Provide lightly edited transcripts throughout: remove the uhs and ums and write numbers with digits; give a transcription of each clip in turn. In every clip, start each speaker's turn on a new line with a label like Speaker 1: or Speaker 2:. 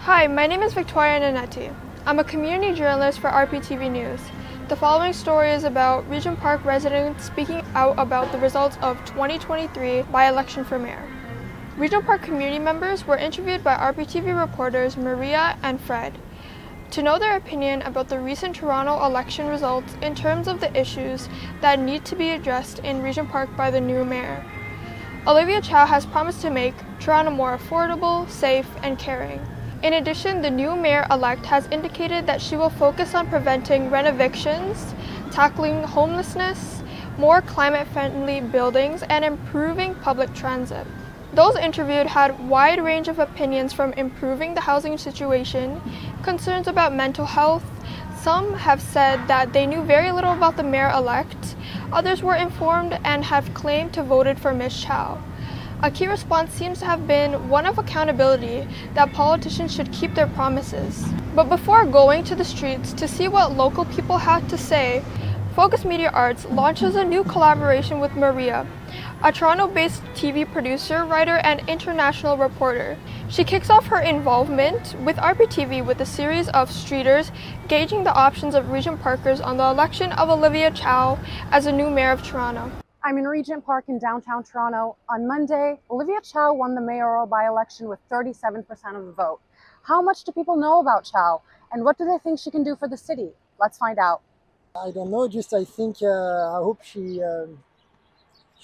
Speaker 1: Hi, my name is Victoria Nanetti. I'm a community journalist for RPTV News. The following story is about Regent Park residents speaking out about the results of 2023 by-election for mayor. Regent Park community members were interviewed by RPTV reporters Maria and Fred to know their opinion about the recent Toronto election results in terms of the issues that need to be addressed in Regent Park by the new mayor. Olivia Chow has promised to make Toronto more affordable, safe, and caring. In addition, the new mayor-elect has indicated that she will focus on preventing renovations, tackling homelessness, more climate-friendly buildings, and improving public transit. Those interviewed had a wide range of opinions, from improving the housing situation, concerns about mental health. Some have said that they knew very little about the mayor-elect. Others were informed and have claimed to voted for Ms. Chow. A key response seems to have been one of accountability, that politicians should keep their promises. But before going to the streets to see what local people had to say, Focus Media Arts launches a new collaboration with Maria, a Toronto-based TV producer, writer, and international reporter. She kicks off her involvement with RPTV with a series of streeters gauging the options of Regent Parkers on the election of Olivia Chow as the new mayor of Toronto.
Speaker 2: I'm in Regent Park in downtown Toronto. On Monday, Olivia Chow won the mayoral by-election with 37% of the vote. How much do people know about Chow, and what do they think she can do for the city? Let's find out.
Speaker 3: I don't know, just I think, I hope she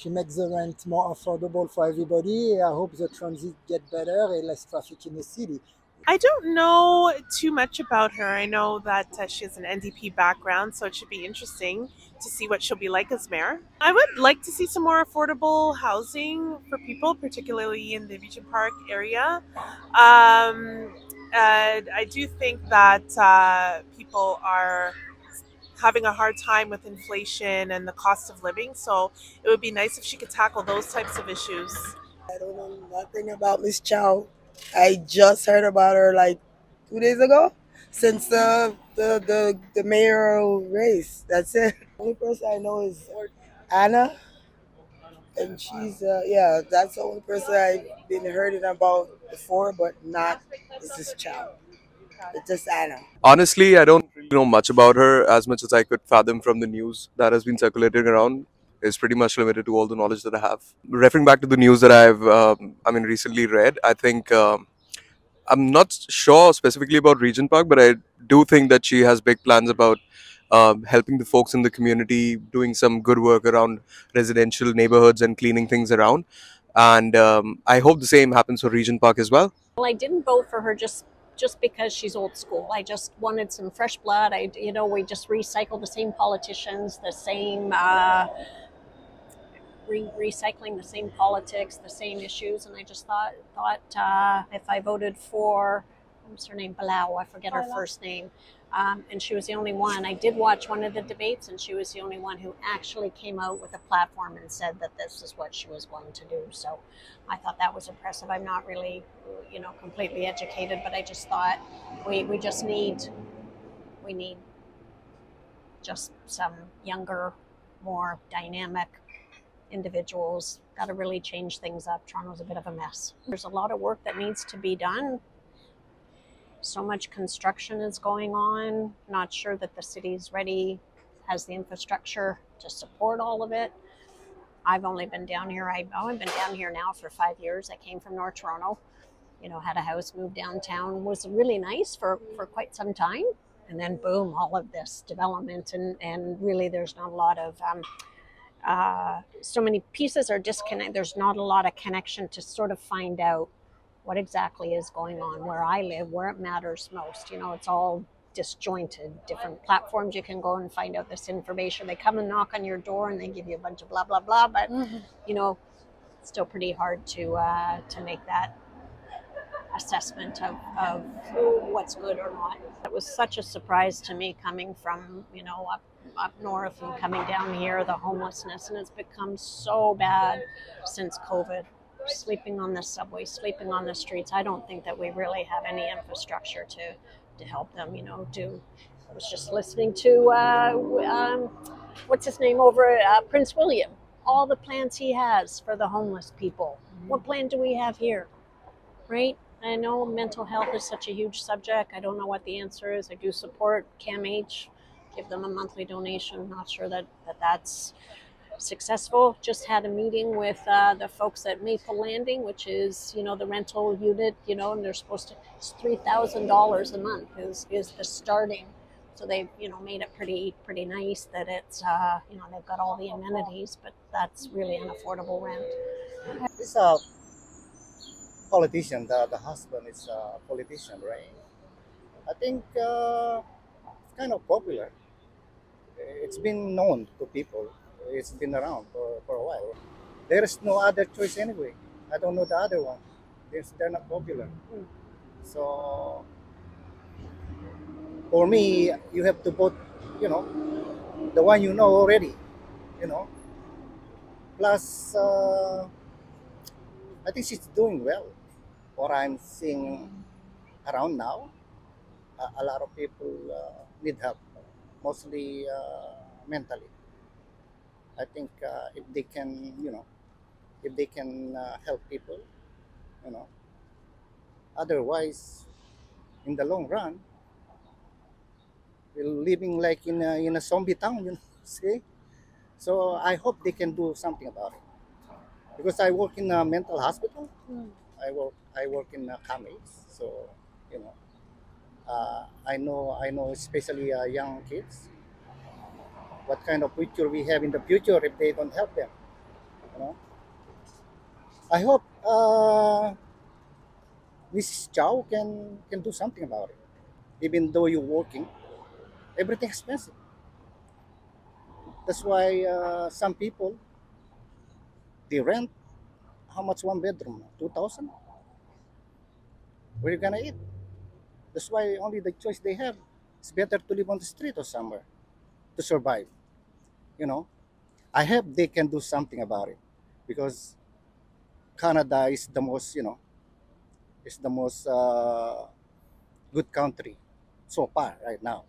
Speaker 3: makes the rent more affordable for everybody. I hope the transit get better and less traffic in the city.
Speaker 4: I don't know too much about her. I know that she has an NDP background, so it should be interesting to see what she'll be like as mayor. I would like to see some more affordable housing for people, particularly in the Regent Park area. I do think that people are having a hard time with inflation and the cost of living, so it would be nice if she could tackle those types of issues.
Speaker 5: I don't know nothing about Miss Chow. I just heard about her like 2 days ago, since the mayoral race. That's it. The only person I know is Anna, and she's yeah, that's the only person I've been hearing about before, but not Mrs. Chow. It's just Anna.
Speaker 6: Honestly, I don't really know much about her. As much as I could fathom from the news that has been circulating around is pretty much limited to all the knowledge that I have. Referring back to the news that I've recently read, I think I'm not sure specifically about Regent Park, but I do think that she has big plans about helping the folks in the community, doing some good work around residential neighborhoods and cleaning things around. And I hope the same happens for Regent Park as well.
Speaker 7: Well, I didn't vote for her just because she's old school. I just wanted some fresh blood. We just recycle the same politicians, the same recycling the same politics, the same issues, and I just thought if I voted for, what's her name, Palau, I forget her first name, and she was the only one. I did watch one of the debates, and she was the only one who actually came out with a platform and said that this is what she was going to do. So I thought that was impressive. I'm not really, completely educated, but I just thought we need just some younger, more dynamic individuals. Got to really change things up. Toronto's a bit of a mess. There's a lot of work that needs to be done. So much construction is going on. Not sure that the city's ready, has the infrastructure to support all of it. I've only been down here. I've been down here now for 5 years. I came from North Toronto. Had a house, moved downtown. Was really nice for quite some time, and then boom, all of this development, and really there's not a lot of so many pieces are disconnected. There's not a lot of connection to sort of find out what exactly is going on where I live, where it matters most. It's all disjointed, different platforms you can go and find out this information. They come and knock on your door and they give you a bunch of blah blah blah, but it's still pretty hard to make that assessment of what's good or not. It was such a surprise to me coming from up north and coming down here, the homelessness, and it's become so bad since COVID. Sleeping on the subway, sleeping on the streets. I don't think that we really have any infrastructure to help them. I was just listening to what's his name over Prince William. All the plans he has for the homeless people. What plan do we have here? Right? I know mental health is such a huge subject. I don't know what the answer is. I do support CAMH, give them a monthly donation. Not sure that's successful. Just had a meeting with the folks at Maple Landing, which is, the rental unit, and they're supposed to, it's $3,000 a month is the starting. So they've, made it pretty nice that it's, they've got all the amenities, but that's really an affordable rent.
Speaker 8: It's a politician. The husband is a politician, right? I think it's kind of popular. It's been known to people. It's been around for a while. There is no other choice anyway. I don't know the other one. They're not popular. So for me, you have to vote, the one you know already, you know. Plus, I think she's doing well. What I'm seeing around now, a lot of people need help, mostly mentally. I think if they can, help people, you know. Otherwise, in the long run, we're living like in a zombie town, see? So I hope they can do something about it. Because I work in a mental hospital. I work in CAMH, so you know. I know, especially young kids, what kind of future we have in the future if they don't help them. You know, I hope Mrs. Chow can do something about it. Even though you're working, everything expensive. That's why some people they rent. How much one bedroom? 2,000. Where you gonna eat? That's why only the choice they have. It's better to live on the street or somewhere to survive. You know, I hope they can do something about it because Canada is the most, is the most good country so far right now.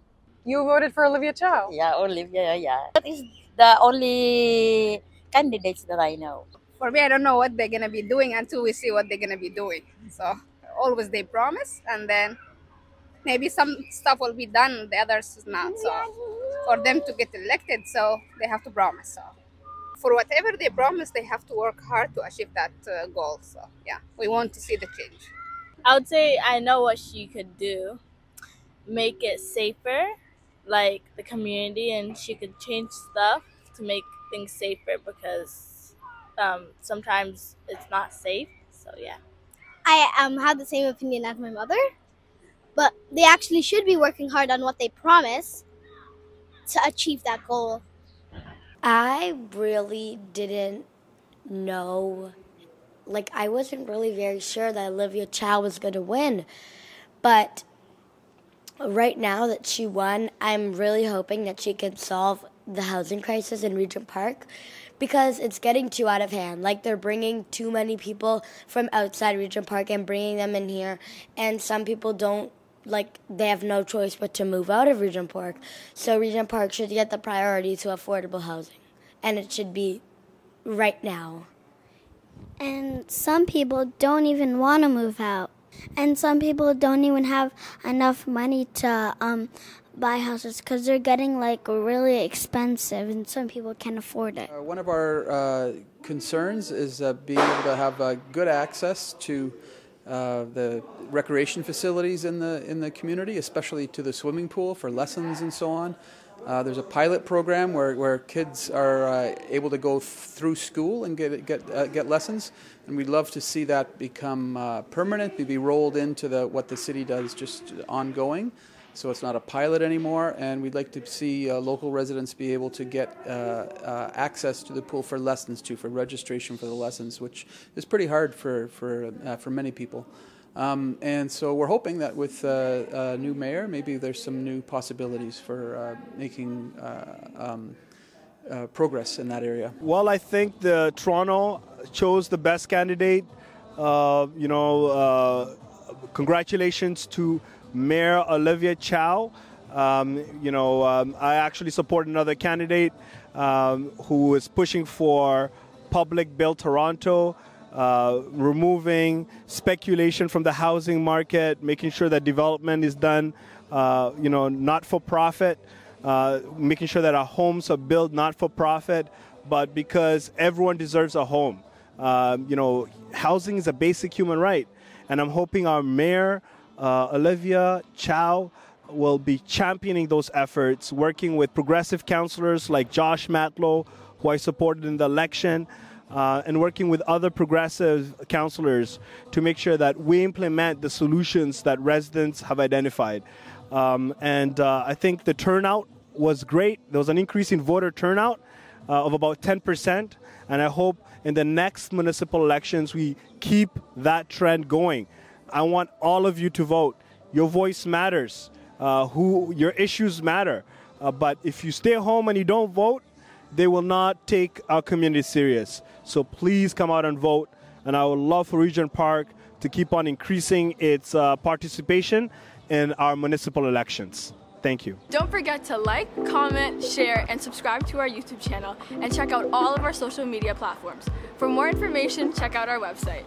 Speaker 2: You voted for Olivia Chow.
Speaker 9: Yeah, Olivia, yeah. That is the only candidates that I know.
Speaker 10: For me, I don't know what they're gonna be doing until we see what they're gonna be doing. So always they promise, and then maybe some stuff will be done, the others is not. So for them to get elected, so they have to promise. So for whatever they promise, they have to work hard to achieve that goal. So yeah, we want to see the change.
Speaker 11: I would say I know what she could do. Make it safer, like the community, and she could change stuff to make things safer because sometimes it's not safe. So yeah.
Speaker 12: I have the same opinion as my mother, but they actually should be working hard on what they promise to achieve that goal.
Speaker 13: I really didn't know, I wasn't really very sure that Olivia Chow was going to win, but right now that she won, I'm really hoping that she can solve the housing crisis in Regent Park because it's getting too out of hand. They're bringing too many people from outside Regent Park and bringing them in here, and some people don't, they have no choice but to move out of Regent Park. So Regent Park should get the priority to affordable housing, and it should be right now.
Speaker 12: And some people don't even want to move out. And some people don't even have enough money to buy houses because they're getting really expensive, and some people can't afford it.
Speaker 14: One of our concerns is being able to have good access to the recreation facilities in the community, especially to the swimming pool for lessons and so on. There's a pilot program where kids are able to go through school and get lessons, and we'd love to see that become permanent, be rolled into what the city does just ongoing. So it's not a pilot anymore, and we'd like to see local residents be able to get access to the pool for lessons too, for registration for the lessons, which is pretty hard for many people. And so we're hoping that with a new mayor, maybe there's some new possibilities for making progress in that area.
Speaker 15: Well, I think the Toronto chose the best candidate. Congratulations to Mayor Olivia Chow. I actually support another candidate who is pushing for Public Build Toronto. removing speculation from the housing market, making sure that development is done, not for profit, making sure that our homes are built not for profit, but because everyone deserves a home. Housing is a basic human right, and I'm hoping our mayor, Olivia Chow, will be championing those efforts, working with progressive councillors like Josh Matlow, who I supported in the election, and working with other progressive councillors to make sure that we implement the solutions that residents have identified. I think the turnout was great. There was an increase in voter turnout of about 10%, and I hope in the next municipal elections we keep that trend going. I want all of you to vote. Your voice matters. Your issues matter. But if you stay home and you don't vote, they will not take our community serious. So please come out and vote. And I would love for Regent Park to keep on increasing its participation in our municipal elections. Thank you.
Speaker 16: Don't forget to like, comment, share, and subscribe to our YouTube channel, and check out all of our social media platforms. For more information, check out our website.